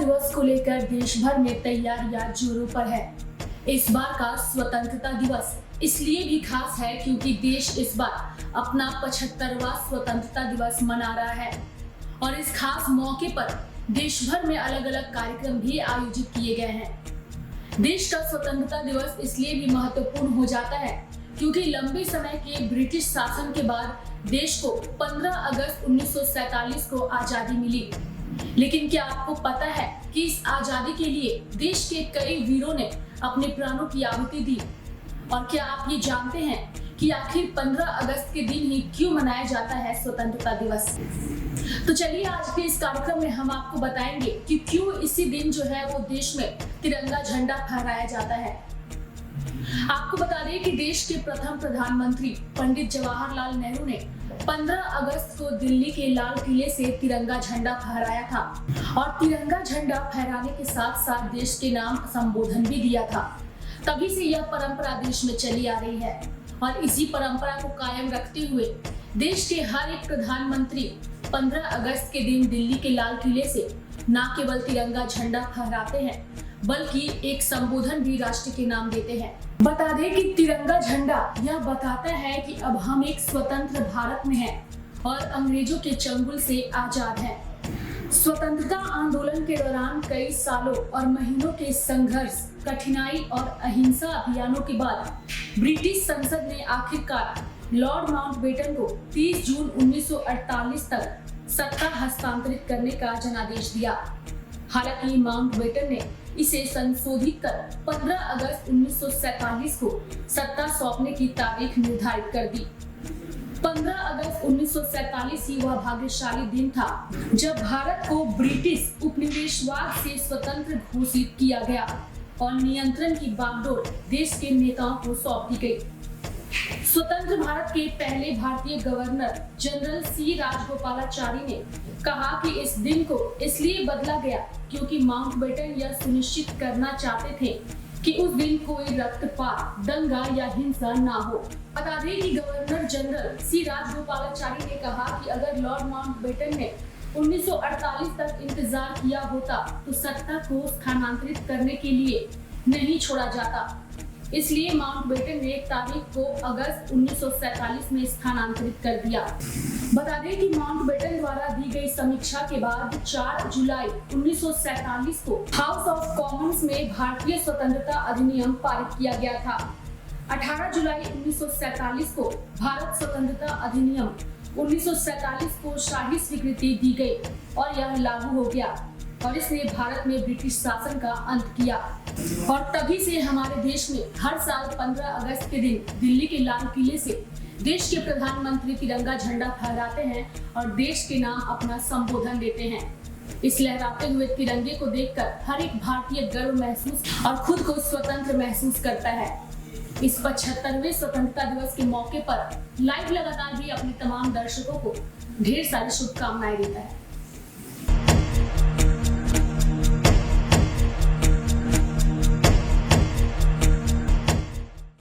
दिवस को लेकर देश भर में तैयारियां जोरों पर है। इस बार का स्वतंत्रता दिवस इसलिए भी खास है क्योंकि देश इस बार अपना 75वां स्वतंत्रता दिवस मना रहा है और इस खास मौके पर देश भर में अलग अलग कार्यक्रम भी आयोजित किए गए हैं। देश का स्वतंत्रता दिवस इसलिए भी महत्वपूर्ण हो जाता है क्योंकि लंबे समय के ब्रिटिश शासन के बाद देश को 15 अगस्त 1947 को आजादी मिली। लेकिन क्या आपको पता है कि इस आजादी के लिए देश के कई वीरों ने अपने प्राणों की आहुति दी? और क्या आप ये जानते हैं कि आखिर 15 अगस्त के दिन ही क्यों मनाया जाता है स्वतंत्रता दिवस? तो चलिए आज के इस कार्यक्रम में हम आपको बताएंगे कि क्यों इसी दिन जो है वो देश में तिरंगा झंडा फहराया जाता है। आपको बता दें कि देश के प्रथम प्रधानमंत्री पंडित जवाहरलाल नेहरू ने 15 अगस्त को दिल्ली के लाल किले से तिरंगा झंडा फहराया था और तिरंगा झंडा फहराने के साथ साथ देश के नाम संबोधन भी दिया था। तभी से यह परंपरा देश में चली आ रही है और इसी परंपरा को कायम रखते हुए देश के हर एक प्रधानमंत्री 15 अगस्त के दिन दिल्ली के लाल किले से न केवल तिरंगा झंडा फहराते हैं बल्कि एक संबोधन भी राष्ट्र के नाम देते हैं। बता दें कि तिरंगा झंडा यह बताता है कि अब हम एक स्वतंत्र भारत में हैं और अंग्रेजों के चंगुल से आजाद हैं। स्वतंत्रता आंदोलन के दौरान कई सालों और महीनों के संघर्ष, कठिनाई और अहिंसा अभियानों के बाद ब्रिटिश संसद ने आखिरकार लॉर्ड माउंटबेटन को 30 जून 1948 तक सत्ता हस्तांतरित करने का जनादेश दिया। हालांकि माउंटबेटन ने इसे संशोधित कर 15 अगस्त 1947 को सत्ता सौंपने की तारीख निर्धारित कर दी। 15 अगस्त 1947 ही वह भाग्यशाली दिन था जब भारत को ब्रिटिश उपनिवेशवाद से स्वतंत्र घोषित किया गया और नियंत्रण की बागडोर देश के नेताओं को सौंप दी गई। स्वतंत्र भारत के पहले भारतीय गवर्नर जनरल सी राजगोपालाचारी ने कहा कि इस दिन को इसलिए बदला गया क्योंकि माउंटबेटन यह सुनिश्चित करना चाहते थे कि उस दिन कोई रक्तपात, दंगा या हिंसा ना हो। बता दें कि गवर्नर जनरल सी राजगोपालाचारी ने कहा कि अगर लॉर्ड माउंटबेटन ने 1948 तक इंतजार किया होता तो सत्ता को स्थानांतरित करने के लिए नहीं छोड़ा जाता। इसलिए माउंटबेटन ने तारीख को अगस्त 1947 में स्थानांतरित कर दिया। बता दें कि माउंटबेटन द्वारा दी गई समीक्षा के बाद 4 जुलाई 1947 को हाउस ऑफ कॉमन्स में भारतीय स्वतंत्रता अधिनियम पारित किया गया था। 18 जुलाई 1947 को भारत स्वतंत्रता अधिनियम 1947 को शाही स्वीकृति दी गई और यह लागू हो गया और इसने भारत में ब्रिटिश शासन का अंत किया। और तभी से हमारे देश में हर साल 15 अगस्त के दिन दिल्ली के लाल किले से देश के प्रधानमंत्री तिरंगा झंडा फहराते हैं और देश के नाम अपना संबोधन देते हैं। इस लहराते हुए तिरंगे को देखकर हर एक भारतीय गर्व महसूस और खुद को स्वतंत्र महसूस करता है। इस 75वें स्वतंत्रता दिवस के मौके पर लाइव लगातार भी अपने तमाम दर्शकों को ढेर सारी शुभकामनाएं देता है।